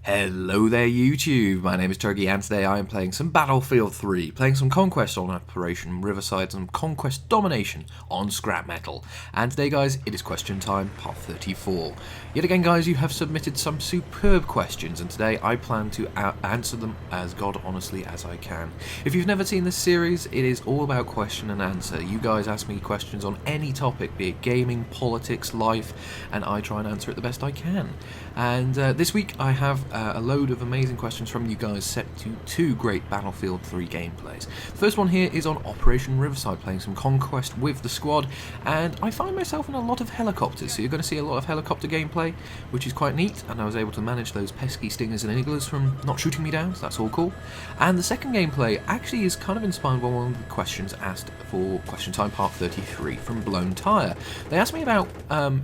Hello there YouTube, my name is Turkey and today I am playing some Battlefield 3, playing some Conquest on Operation Riverside, some Conquest Domination on Scrap Metal. And today guys, it is question time, part 34. Yet again guys, you have submitted some superb questions and today I plan to answer them as god honestly as I can. If you've never seen this series, it is all about question and answer. You guys ask me questions on any topic, be it gaming, politics, life, and I try and answer it the best I can. And this week I have a load of amazing questions from you guys set to two great Battlefield 3 gameplays. The first one here is on Operation Riverside, playing some Conquest with the squad, and I find myself in a lot of helicopters, so you're going to see a lot of helicopter gameplay, which is quite neat, and I was able to manage those pesky stingers and igglers from not shooting me down, so that's all cool. And the second gameplay actually is kind of inspired by one of the questions asked for Question Time Part 33 from Blown Tire. They asked me about,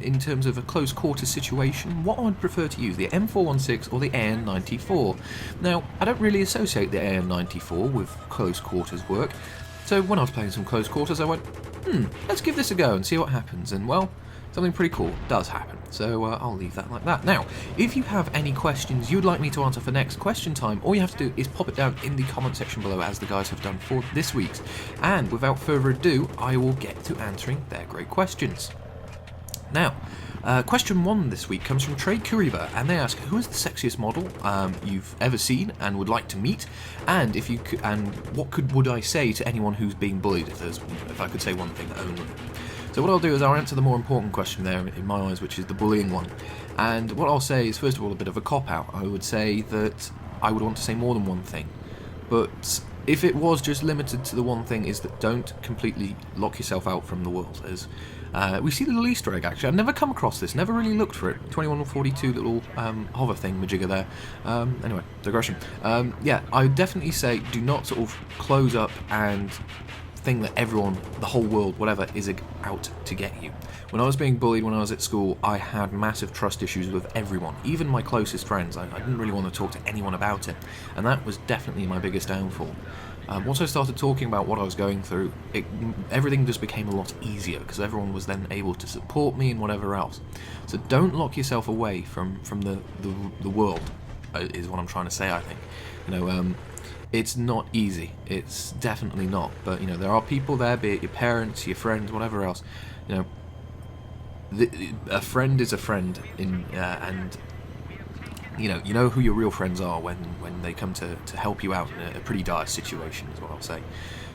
in terms of a close quarters situation, what I would prefer to use, the M416 or the AN94. Now, I don't really associate the AN94 with close quarters work, so when I was playing some close quarters I went, let's give this a go and see what happens, and well, something pretty cool does happen, so I'll leave that like that. Now, if you have any questions you'd like me to answer for next question time, all you have to do is pop it down in the comment section below as the guys have done for this week's, and without further ado, I will get to answering their great questions. Now, question 1 this week comes from Trey Kuriba, and they ask, who is the sexiest model you've ever seen and would like to meet, and if you could, and what would I say to anyone who's being bullied, if I could say one thing only. So what I'll do is I'll answer the more important question there in my eyes, which is the bullying one. And what I'll say is, first of all, a bit of a cop-out. I would say that I would want to say more than one thing, but if it was just limited to the one thing, is that don't completely lock yourself out from the world. As we see the little Easter egg, actually. I've never come across this, never really looked for it. 2142 little hover thing majigger there. Anyway, digression. Yeah, I would definitely say do not sort of close up and think that everyone, the whole world, whatever, is out to get you. When I was being bullied when I was at school, I had massive trust issues with everyone, even my closest friends. I didn't really want to talk to anyone about it, and that was definitely my biggest downfall. Once I started talking about what I was going through, everything just became a lot easier, because everyone was then able to support me and whatever else. So don't lock yourself away from the world, is what I'm trying to say, I think. You know, it's not easy, it's definitely not, but you know, there are people there, be it your parents, your friends, whatever else. You know, a friend is a friend, and you know who your real friends are when they come to help you out in a pretty dire situation, is what I'll say.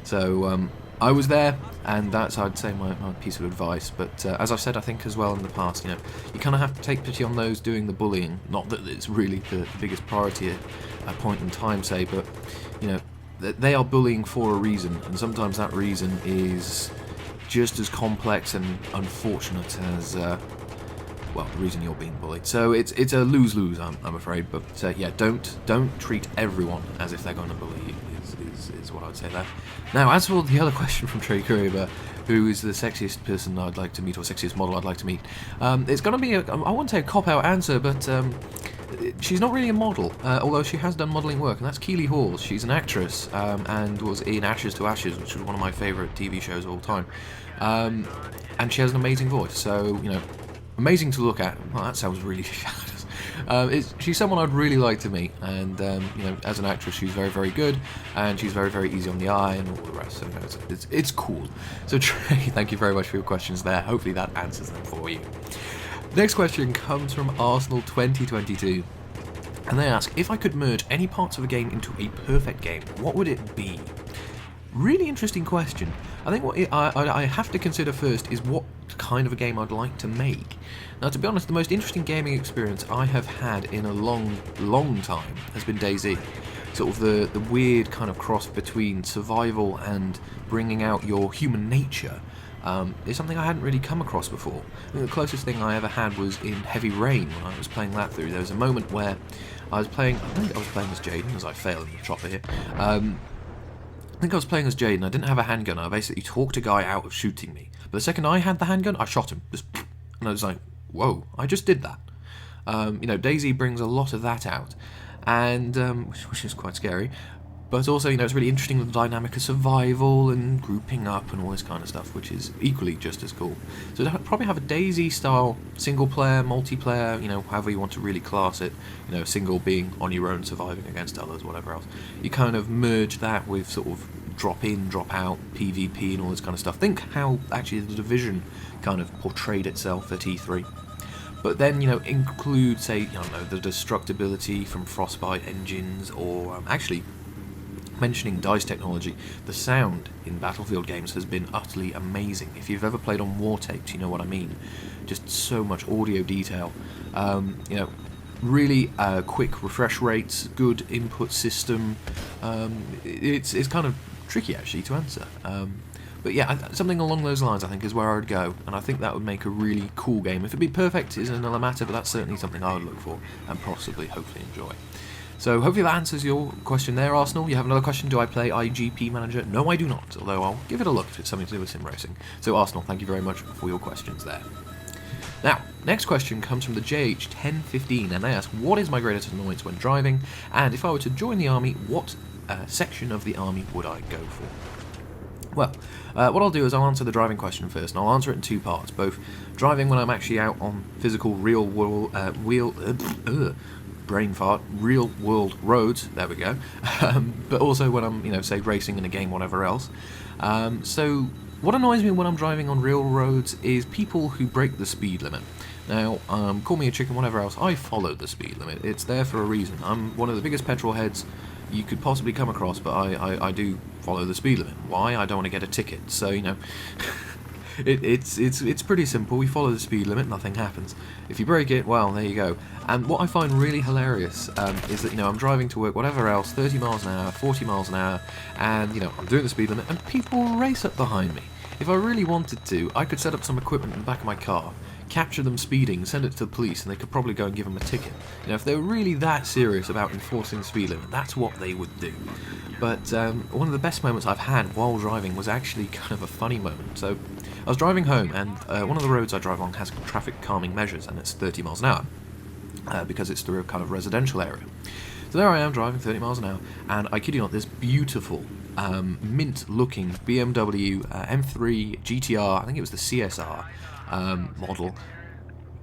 So I was there, and that's, I'd say, my piece of advice. But as I've said, I think as well in the past, you know, you kind of have to take pity on those doing the bullying. Not that it's really the biggest priority at a point in time, say, but you know, they are bullying for a reason, and sometimes that reason is just as complex and unfortunate as well, the reason you're being bullied. So it's a lose-lose, I'm afraid. But yeah, don't treat everyone as if they're going to bully you, is what I'd say there. Now, as for the other question from Trey Kuriba, who is the sexiest person I'd like to meet, or sexiest model I'd like to meet, it's going to be, I wouldn't say a cop-out answer, but she's not really a model, although she has done modelling work, and that's Keely Hawes. She's an actress, and was in Ashes to Ashes, which was one of my favourite TV shows of all time. And she has an amazing voice, so, you know, amazing to look at. Well, that sounds really shameless. She's someone I'd really like to meet, and you know, as an actress, she's very, very good, and she's very, very easy on the eye, and all the rest. So, you know, it's cool. So, Trey, thank you very much for your questions there. Hopefully, that answers them for you. Next question comes from Arsenal 2022, and they ask, if I could merge any parts of a game into a perfect game, what would it be? Really interesting question. I think what I have to consider first is what kind of a game I'd like to make. Now, to be honest, the most interesting gaming experience I have had in a long time has been DayZ. Sort of the weird kind of cross between survival and bringing out your human nature is something I hadn't really come across before. I think the closest thing I ever had was in Heavy Rain when I was playing that through. There was a moment where I think I was playing as Jaden, as I fail in the chopper here. I think I was playing as Jaden. I didn't have a handgun. I basically talked a guy out of shooting me. But the second I had the handgun, I shot him. And I was like, whoa, I just did that. You know, DayZ brings a lot of that out, and which is quite scary. But also, you know, it's really interesting with the dynamic of survival and grouping up and all this kind of stuff, which is equally just as cool. So it'll probably have a DayZ-style single-player, multiplayer, you know, however you want to really class it. You know, single being on your own, surviving against others, whatever else. You kind of merge that with sort of drop in, drop out, PvP and all this kind of stuff. Think how actually the Division kind of portrayed itself at E3. But then, you know, include, say, I don't know, the destructibility from Frostbite engines, or actually, mentioning DICE technology, the sound in Battlefield games has been utterly amazing. If you've ever played on war tapes, you know what I mean. Just so much audio detail. You know, really quick refresh rates, good input system. It's kind of tricky, actually, to answer. But yeah, something along those lines I think is where I would go, and I think that would make a really cool game. If it'd be perfect is another matter, but that's certainly something I would look for and possibly, hopefully enjoy. So hopefully that answers your question there, Arsenal. You have another question, do I play IGP Manager? No, I do not, although I'll give it a look if it's something to do with sim racing. So Arsenal, thank you very much for your questions there. Now, next question comes from the JH1015, and they ask, what is my greatest annoyance when driving, and if I were to join the army, what section of the army would I go for? Well, what I'll do is I'll answer the driving question first, and I'll answer it in two parts, both driving when I'm actually out on physical, real-world, brain fart, real-world roads, there we go, but also when I'm, you know, say, racing in a game, whatever else. So, what annoys me when I'm driving on real roads is people who break the speed limit. Now, call me a chicken, whatever else, I follow the speed limit, it's there for a reason. I'm one of the biggest petrol heads you could possibly come across, but I do follow the speed limit. Why? I don't want to get a ticket. So, you know, it's pretty simple. We follow the speed limit, nothing happens. If you break it, well, there you go. And what I find really hilarious is that, you know, I'm driving to work, whatever else, 30 miles an hour, 40 miles an hour, and, you know, I'm doing the speed limit, and people race up behind me. If I really wanted to, I could set up some equipment in the back of my car, capture them speeding, send it to the police, and they could probably go and give them a ticket. You know, if they were really that serious about enforcing the speed limit, that's what they would do. But one of the best moments I've had while driving was actually kind of a funny moment. So I was driving home, and one of the roads I drive on has traffic calming measures, and it's 30 miles an hour, because it's through a kind of residential area. So there I am driving 30 miles an hour, and I kid you not, this beautiful, mint-looking BMW M3 GTR, I think it was the CSR model,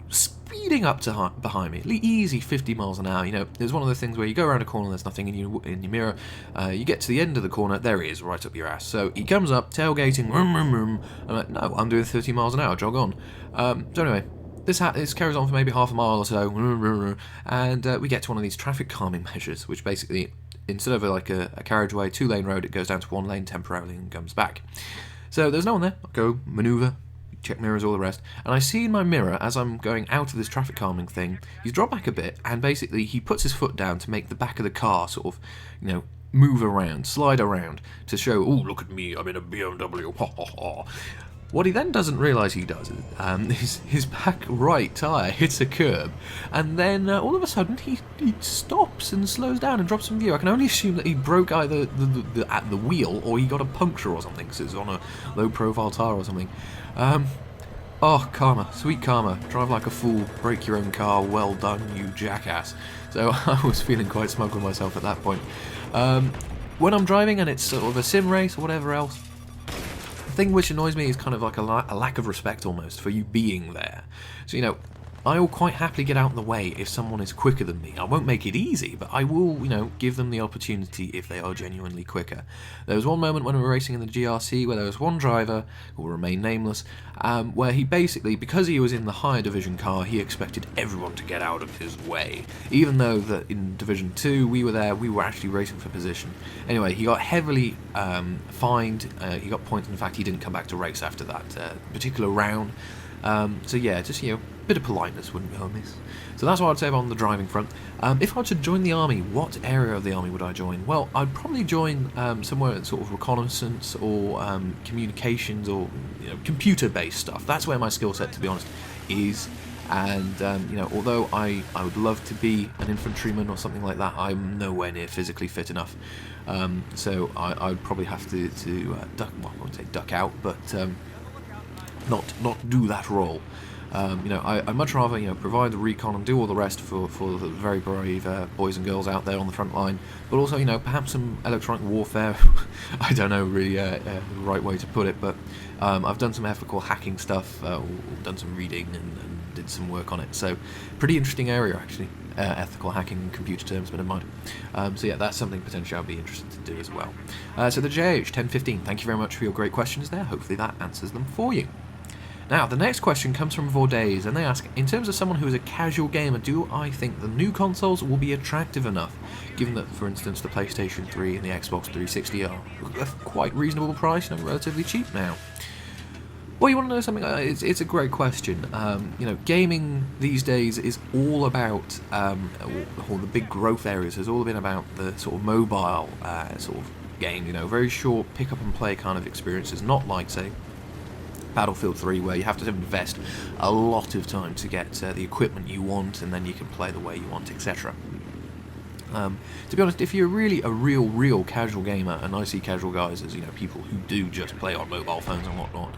speeding up to behind me, easy 50 miles an hour. You know, there's one of the things where you go around a corner, there's nothing in your mirror, you get to the end of the corner, there he is, right up your ass. So he comes up, tailgating, vroom, vroom, vroom. I'm like, no, I'm doing 30 miles an hour, jog on. So anyway, this carries on for maybe half a mile or so, and we get to one of these traffic calming measures, which basically, instead of like a carriageway, 2-lane road, it goes down to 1 lane temporarily and comes back. So there's no one there. I go, manoeuvre, check mirrors, all the rest, and I see in my mirror, as I'm going out of this traffic calming thing, he's dropped back a bit, and basically he puts his foot down to make the back of the car sort of, you know, move around, slide around, to show, oh, look at me, I'm in a BMW, ha ha ha. What he then doesn't realise he does is his back right tyre hits a curb, and then all of a sudden he stops and slows down and drops from view. I can only assume that he broke either at the wheel or he got a puncture or something, because it's on a low-profile tyre or something. Oh, karma, sweet karma. Drive like a fool, break your own car, well done, you jackass. So I was feeling quite smug with myself at that point. When I'm driving and it's sort of a sim race or whatever else, the thing which annoys me is kind of like a lack of respect almost for you being there. So, you know, I will quite happily get out of the way if someone is quicker than me. I won't make it easy, but I will, you know, give them the opportunity if they are genuinely quicker. There was one moment when we were racing in the GRC where there was one driver, who will remain nameless, where he basically, because he was in the higher division car, he expected everyone to get out of his way. Even though that in Division 2 we were there, we were actually racing for position. Anyway, he got heavily fined, he got points, in fact he didn't come back to race after that particular round. So yeah, just, you know, a bit of politeness wouldn't go amiss. So that's what I'd say on the driving front. If I were to join the army, what area of the army would I join? Well, I'd probably join somewhere at sort of reconnaissance or communications or, you know, computer-based stuff. That's where my skill set, to be honest, is. And you know, although I would love to be an infantryman or something like that, I'm nowhere near physically fit enough. So I'd probably have to duck. Well, I wouldn't say duck out, but not do that role. I'd much rather provide the recon and do all the rest for the very brave boys and girls out there on the front line, but also perhaps some electronic warfare. I don't know really the right way to put it, but I've done some ethical hacking stuff, done some reading and did some work on it. So pretty interesting area actually, ethical hacking in computer terms, but in mind. So yeah, that's something potentially I'll be interested to do as well. So the JH1015, thank you very much for your great questions there. Hopefully that answers them for you. Now, the next question comes from Vordays, and they ask, in terms of someone who is a casual gamer, do I think the new consoles will be attractive enough, given that, for instance, the PlayStation 3 and the Xbox 360 are a quite reasonable price and relatively cheap now? Well, you want to know something? It's a great question. Gaming these days is all about, or the big growth areas has all been about the sort of mobile sort of game, very short pick up and play kind of experiences, not like, say, Battlefield 3, where you have to invest a lot of time to get the equipment you want, and then you can play the way you want, etc. To be honest, if you're really a real casual gamer, and I see casual guys as people who do just play on mobile phones and whatnot,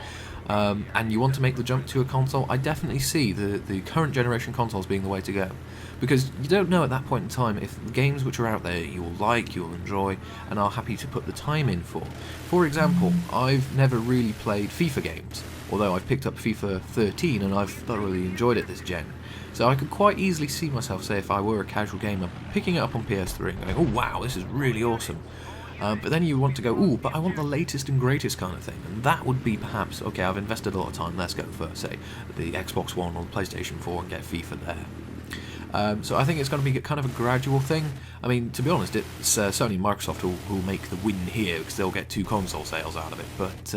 and you want to make the jump to a console, I definitely see the current generation consoles being the way to go. Because you don't know at that point in time if the games which are out there you'll like, you'll enjoy, and are happy to put the time in for. For example, I've never really played FIFA games, although I've picked up FIFA 13 and I've thoroughly enjoyed it this gen. So I could quite easily see myself, say if I were a casual gamer, picking it up on PS3 and going, oh wow, this is really awesome. But then you want to go, ooh, but I want the latest and greatest kind of thing. And that would be perhaps, okay, I've invested a lot of time, let's go for, say, the Xbox One or the PlayStation 4 and get FIFA there. So I think it's going to be kind of a gradual thing. I mean, to be honest, it's Sony and Microsoft who'll make the win here because they'll get 2 console sales out of it. But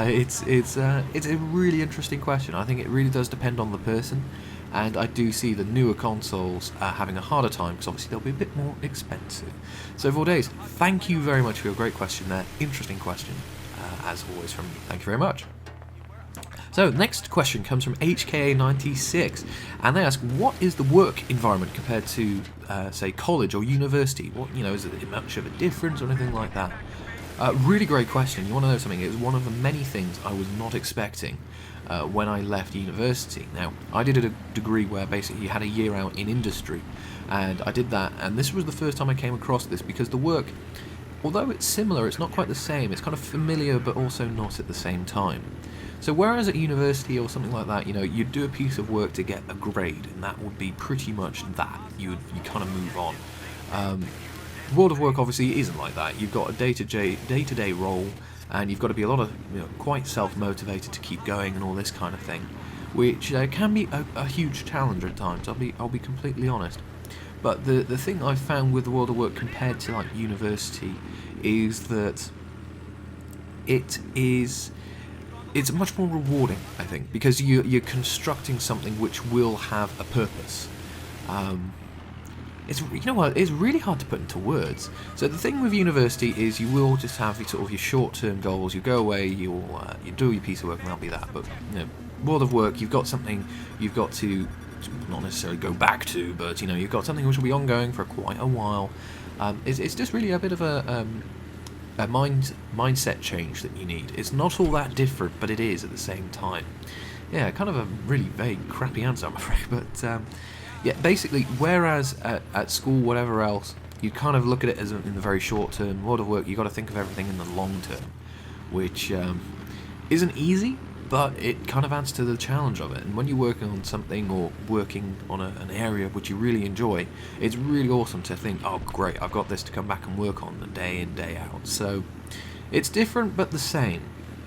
it's a really interesting question. I think it really does depend on the person, and I do see the newer consoles having a harder time because obviously they'll be a bit more expensive. So Vordays, thank you very much for your great question there. Interesting question, as always from me. Thank you very much. So, next question comes from HKA96, and they ask, what is the work environment compared to, say, college or university? What, is it much of a difference or anything like that? Really great question. You want to know something? It was one of the many things I was not expecting when I left university. Now, I did a degree where basically you had a year out in industry, and I did that, and this was the first time I came across this, because the work, although it's similar, it's not quite the same. It's kind of familiar, but also not at the same time. So whereas at university or something like that, you'd do a piece of work to get a grade, and that would be pretty much that. You kind of move on. World of Work obviously isn't like that. You've got a day-to-day role, and you've got to be a lot of quite self-motivated to keep going and all this kind of thing, which can be a huge challenge at times. I'll be completely honest. But the thing I've found with the World of Work compared to like university is that it's much more rewarding, I think, because you're constructing something which will have a purpose. It's really hard to put into words. So the thing with university is you will just have your short-term goals. You go away, you do your piece of work, and that'll be that. But World of Work, you've got something you've got to not necessarily go back to, but you've got something which will be ongoing for quite a while. It's just really a bit of a mindset change that you need. It's not all that different, but it is at the same time. Yeah, kind of a really vague, crappy answer, I'm afraid. But yeah, basically, whereas at school, whatever else, you kind of look at it as in the very short term. World of Work, you've got to think of everything in the long term, which isn't easy, but it kind of adds to the challenge of it. And when you're working on something or working on an area which you really enjoy, it's really awesome to think, oh great, I've got this to come back and work on the day in, day out. So it's different but the same.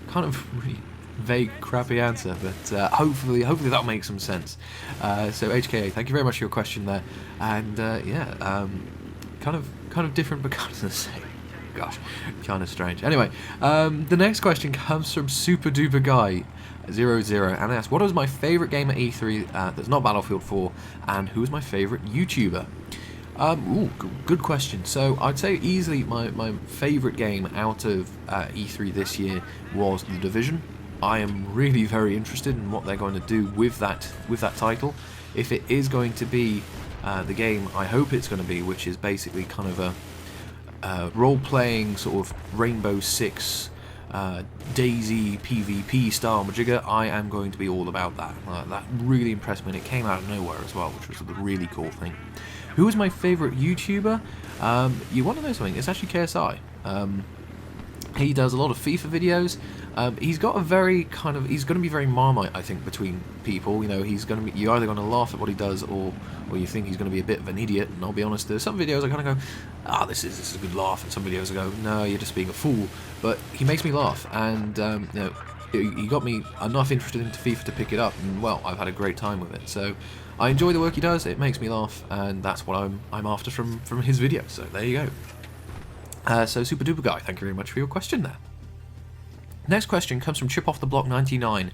Kind of really vague, crappy answer, but hopefully that'll make some sense. So HKA, thank you very much for your question there. And kind of different but kind of the same. Gosh, kind of strange. Anyway, the next question comes from Super Duper Guy 00, and they ask, what was my favourite game at E3 that's not Battlefield 4, and who was my favourite YouTuber? Good question. So I'd say easily my favourite game out of E3 this year was The Division. I am really very interested in what they're going to do with that title. If it is going to be the game I hope it's going to be, which is basically kind of a role-playing sort of Rainbow Six Daisy PvP style Majigger, I am going to be all about that. That really impressed me, and it came out of nowhere as well, which was a really cool thing. Who is my favourite YouTuber? You want to know something? It's actually KSI. He does a lot of FIFA videos. He's got a very he's going to be very Marmite, I think, between people. You know, you're either going to laugh at what he does, or you think he's going to be a bit of an idiot. And I'll be honest, there's some videos I kind of go, this is a good laugh, and some videos I go, no, you're just being a fool. But he makes me laugh, and you know, he got me enough interested into FIFA to pick it up, and well, I've had a great time with it. So I enjoy the work he does. It makes me laugh, and that's what I'm after from his videos. So there you go. So Super Duper Guy, thank you very much for your question there. Next question comes from Chip Off the Block 99,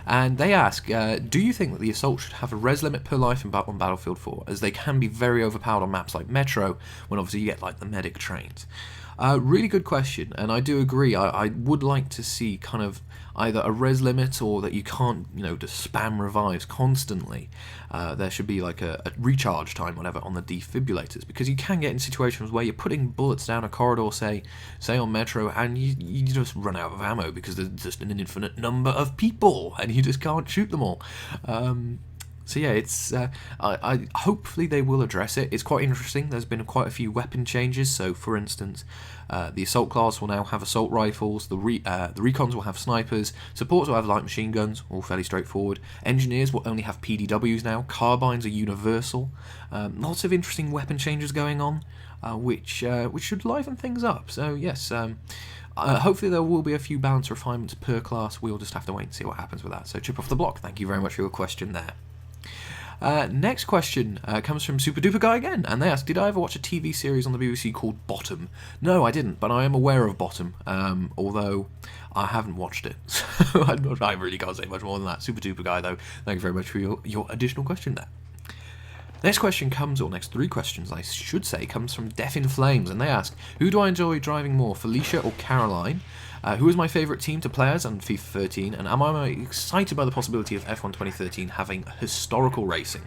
and they ask, do you think that the Assault should have a res limit per life on Battlefield 4, as they can be very overpowered on maps like Metro, when obviously you get like the medic trains? Really good question, and I do agree. I would like to see kind of either a res limit, or that you can't, you know, just spam revives constantly. There should be like a recharge time, whatever, on the defibrillators, because you can get in situations where you're putting bullets down a corridor, say on Metro, and you just run out of ammo because there's just an infinite number of people, and you just can't shoot them all. So yeah, it's I hopefully they will address it. It's quite interesting. There's been quite a few weapon changes. So for instance, the assault class will now have assault rifles. The recons will have snipers. Supports will have light machine guns, all fairly straightforward. Engineers will only have PDWs now. Carbines are universal. Lots of interesting weapon changes going on, which should liven things up. So yes. Hopefully there will be a few balance refinements per class. We'll just have to wait and see what happens with that. So Chip Off the Block, thank you very much for your question there. Next question comes from Super Duper Guy again, and they ask, did I ever watch a TV series on the BBC called Bottom? No, I didn't, but I am aware of Bottom, although I haven't watched it, so I really can't say much more than that. Super Duper Guy, though, thank you very much for your additional question there. Next question comes, or next three questions I should say, comes from Death in Flames, and they ask, who do I enjoy driving more, Felicia or Caroline? Who is my favourite team to play as on FIFA 13, and am I excited by the possibility of F1 2013 having historical racing?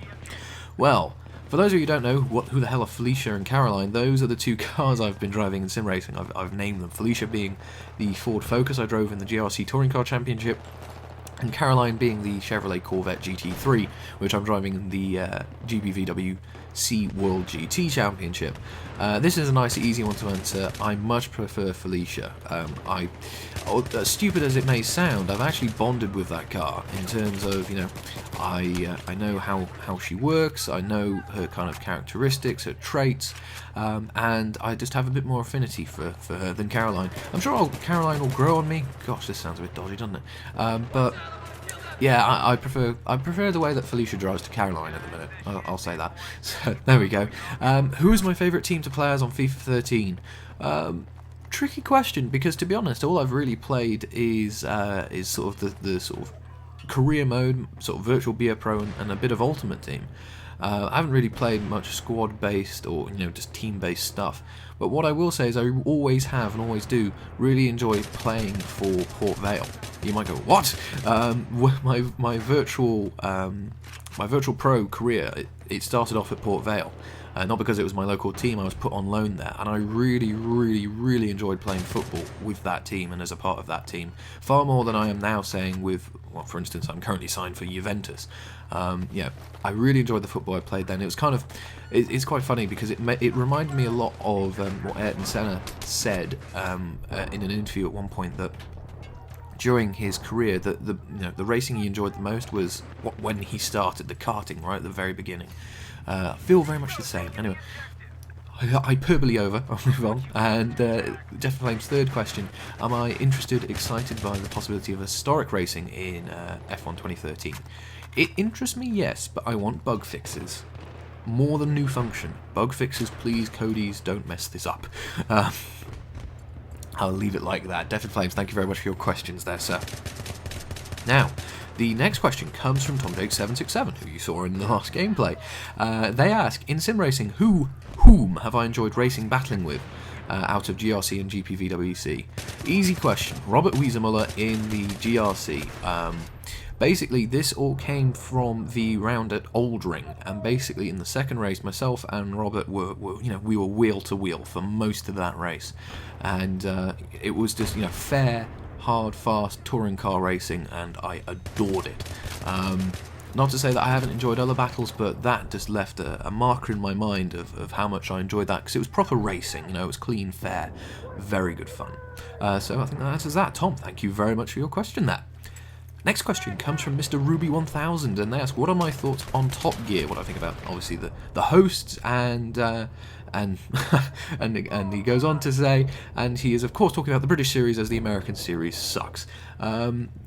Well, for those of you who don't know who the hell are Felicia and Caroline, those are the two cars I've been driving in sim racing. I've named them. Felicia being the Ford Focus I drove in the GRC Touring Car Championship, and Caroline being the Chevrolet Corvette GT3, which I'm driving in the GBVWC World GT Championship. This is a nice, easy one to answer. I much prefer Felicia. As stupid as it may sound, I've actually bonded with that car in terms of, you know, I know how she works, I know her kind of characteristics, her traits, and I just have a bit more affinity for her than Caroline. I'm sure Caroline will grow on me. Gosh, this sounds a bit dodgy, doesn't it? But yeah, I prefer the way that Felicia drives to Caroline at the minute. I'll say that. So there we go. Who is my favourite team to play as on FIFA 13? Tricky question, because to be honest, all I've really played is sort of the sort of career mode, sort of virtual BF Pro, and a bit of Ultimate Team. I haven't really played much squad-based or, you know, just team-based stuff. But what I will say is I always have and always do really enjoy playing for Port Vale. You might go, what? My virtual pro career, it started off at Port Vale. Not because it was my local team, I was put on loan there, and I really enjoyed playing football with that team and as a part of that team, far more than I am now saying with, well, for instance, I'm currently signed for Juventus. Yeah, I really enjoyed the football I played then. It was kind of, it's quite funny because it reminded me a lot of what Ayrton Senna said in an interview at one point, that during his career, the racing he enjoyed the most was when he started the karting, right at the very beginning. I feel very much the same. Anyway, hyperbole over, I'll move on. And Jeff Flame's third question, am I excited by the possibility of historic racing in F1 2013? It interests me, yes, but I want bug fixes. More than new function. Bug fixes, please, Codys, don't mess this up. I'll leave it like that. Death in Flames, thank you very much for your questions there, sir. Now, the next question comes from TomJake767, who you saw in the last gameplay. They ask, in sim racing, whom have I enjoyed racing battling with out of GRC and GPVWC? Easy question. Robert Wiesemuller in the GRC. Basically, this all came from the round at Oldring, and basically in the second race, myself and Robert were wheel to wheel for most of that race, and it was just fair hard, fast touring car racing, and I adored it. Not to say that I haven't enjoyed other battles, but that just left a marker in my mind of how much I enjoyed that, because it was proper racing, it was clean, fair, very good fun. So I think that answers that. Tom, thank you very much for your question there. Next question comes from Mr. Ruby1000, and they ask, what are my thoughts on Top Gear? What I think about, obviously, the hosts, and and he goes on to say, and he is of course talking about the British series as the American series sucks.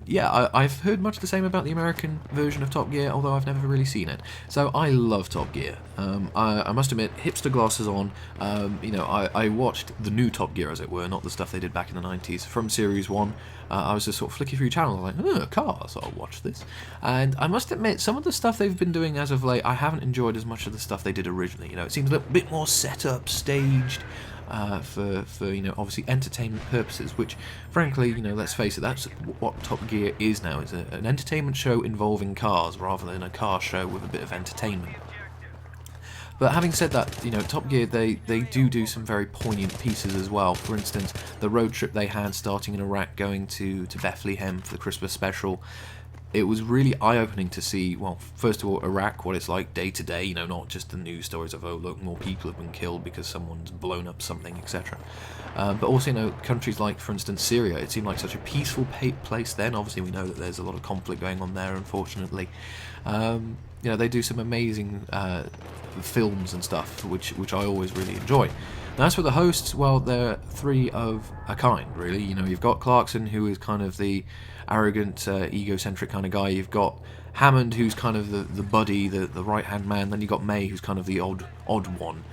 Yeah, I've heard much the same about the American version of Top Gear, although I've never really seen it. So I love Top Gear. I must admit, hipster glasses on. I watched the new Top Gear, as it were, not the stuff they did back in the 90s, from Series 1. I was just sort of flicking through channels, like, cars, I'll watch this. And I must admit, some of the stuff they've been doing as of late, I haven't enjoyed as much of the stuff they did originally. It seems a little bit more set up, staged, for obviously entertainment purposes, which, frankly, let's face it, that's what Top Gear is now. It's an entertainment show involving cars, rather than a car show with a bit of entertainment. But having said that, Top Gear, they do some very poignant pieces as well. For instance, the road trip they had starting in Iraq, going to Bethlehem for the Christmas special. It was really eye-opening to see, well, first of all, Iraq, what it's like day to day, not just the news stories of, oh, look, more people have been killed because someone's blown up something, etc. But also, countries like, for instance, Syria, it seemed like such a peaceful place then. Obviously, we know that there's a lot of conflict going on there, unfortunately. They do some amazing films and stuff, which I always really enjoy. Now, as for the hosts, well, they're three of a kind, really. You've got Clarkson, who is kind of the arrogant, egocentric kind of guy. You've got Hammond, who's kind of the buddy, the right-hand man. Then you've got May, who's kind of the odd one.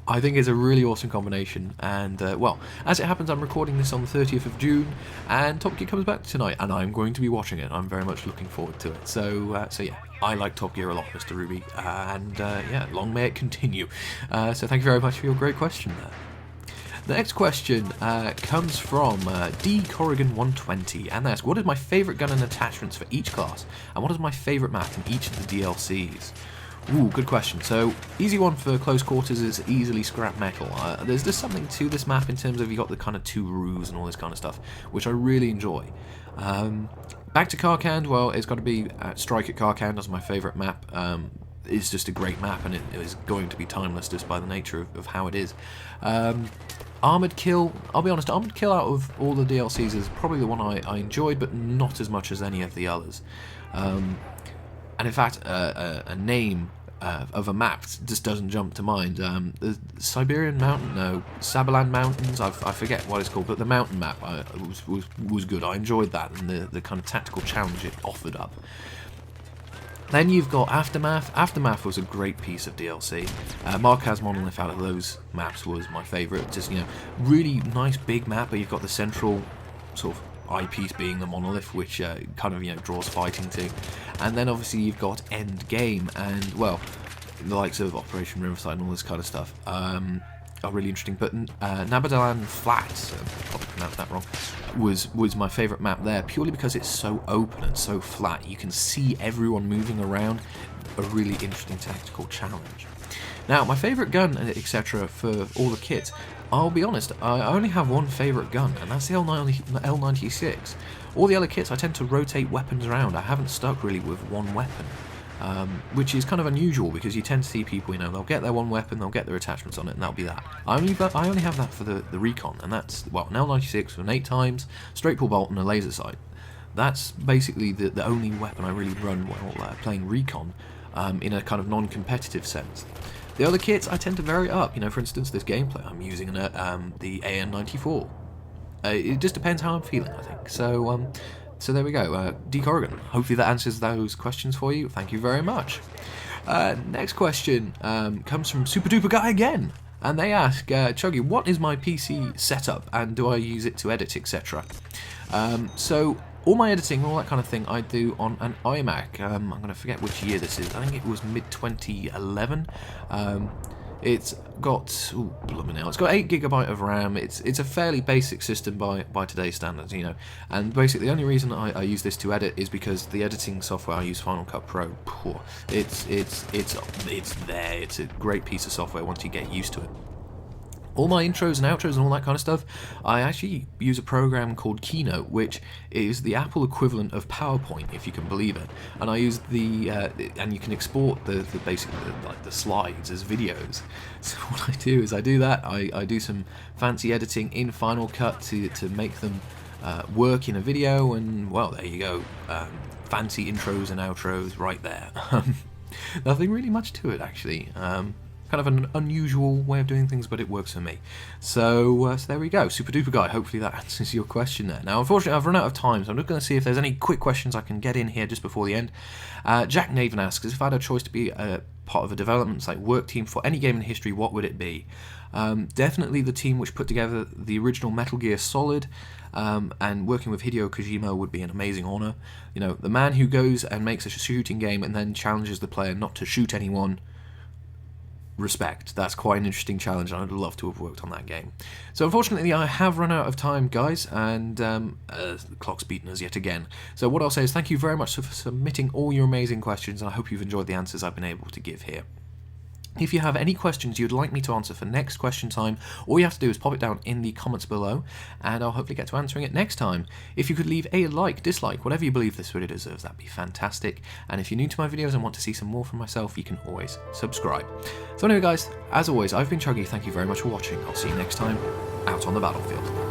I think it's a really awesome combination, and well, as it happens, I'm recording this on the 30th of June, and Top Gear comes back tonight, and I'm going to be watching it. I'm very much looking forward to it. So yeah, I like Top Gear a lot, Mr. Ruby, and yeah, long may it continue. So thank you very much for your great question there. The next question comes from D. Corrigan 120, and they ask, what is my favourite gun and attachments for each class, and what is my favourite map in each of the DLCs? Ooh, good question. So, easy one for close quarters is easily scrap metal. There's just something to this map in terms of you got the kind of two roofs and all this kind of stuff, which I really enjoy. Back to Karkand, well, it's got to be Strike at Karkand as my favourite map. It's just a great map, and it is going to be timeless just by the nature of how it is. Armoured Kill, I'll be honest, Armoured Kill out of all the DLCs is probably the one I enjoyed, but not as much as any of the others. And in fact, a name of a map just doesn't jump to mind. The Siberian Mountain, no, Sabaland Mountains, I forget what it's called, but the mountain map was good. I enjoyed that, and the kind of tactical challenge it offered up. Then you've got Aftermath. Aftermath was a great piece of DLC. Marquez Monolith out of those maps was my favourite. Just, really nice big map, but you've got the central sort of eyepiece being the monolith, which kind of draws fighting to. And then obviously you've got Endgame, and well, the likes of Operation Riverside and all this kind of stuff are really interesting. But Nabadalan Flats, I probably pronounced that wrong, was my favourite map there, purely because it's so open and so flat. You can see everyone moving around. A really interesting tactical challenge. Now, my favourite gun, etc., for all the kits, I'll be honest, I only have one favourite gun, and that's the L96. All the other kits, I tend to rotate weapons around. I haven't stuck really with one weapon, which is kind of unusual, because you tend to see people, they'll get their one weapon, they'll get their attachments on it, and that'll be that. I only have that for the recon, and that's, well, an L96 with an 8x, straight pull bolt, and a laser sight. That's basically the only weapon I really run while playing recon, in a kind of non-competitive sense. The other kits I tend to vary up. For instance, this gameplay, I'm using the AN94. It just depends how I'm feeling, I think. So there we go. D. Corrigan, hopefully that answers those questions for you. Thank you very much. Next question comes from Super Duper Guy again. And they ask, Chuggy, what is my PC setup, and do I use it to edit, etc.? So, all my editing, all that kind of thing, I do on an iMac. I'm going to forget which year this is. I think it was mid-2011. It's got, it's got 8GB of RAM. It's a fairly basic system by today's standards, And basically, the only reason I use this to edit is because the editing software I use, Final Cut Pro, it's there. It's a great piece of software once you get used to it. All my intros and outros and all that kind of stuff, I actually use a program called Keynote, which is the Apple equivalent of PowerPoint, if you can believe it. And I use and you can export the slides as videos. So what I do is I do that. I do some fancy editing in Final Cut to make them work in a video, and well, there you go. Fancy intros and outros right there. Nothing really much to it, actually. Kind of an unusual way of doing things, but it works for me. So there we go. Super duper guy. Hopefully that answers your question there. Now, unfortunately, I've run out of time, so I'm just going to see if there's any quick questions I can get in here just before the end. Jack Naven asks, if I had a choice to be a part of a development work team for any game in history, what would it be? Definitely the team which put together the original Metal Gear Solid, and working with Hideo Kojima would be an amazing honour. You know, the man who goes and makes a shooting game and then challenges the player not to shoot anyone. Respect. That's quite an interesting challenge, and I'd love to have worked on that game. So unfortunately I have run out of time, guys, and the clock's beaten us yet again. So what I'll say is thank you very much for submitting all your amazing questions, and I hope you've enjoyed the answers I've been able to give here. If you have any questions you'd like me to answer for next question time, all you have to do is pop it down in the comments below, and I'll hopefully get to answering it next time. If you could leave a like, dislike, whatever you believe this video deserves, that'd be fantastic. And if you're new to my videos and want to see some more from myself, you can always subscribe. So anyway guys, as always, I've been Chuggy, thank you very much for watching. I'll see you next time, out on the battlefield.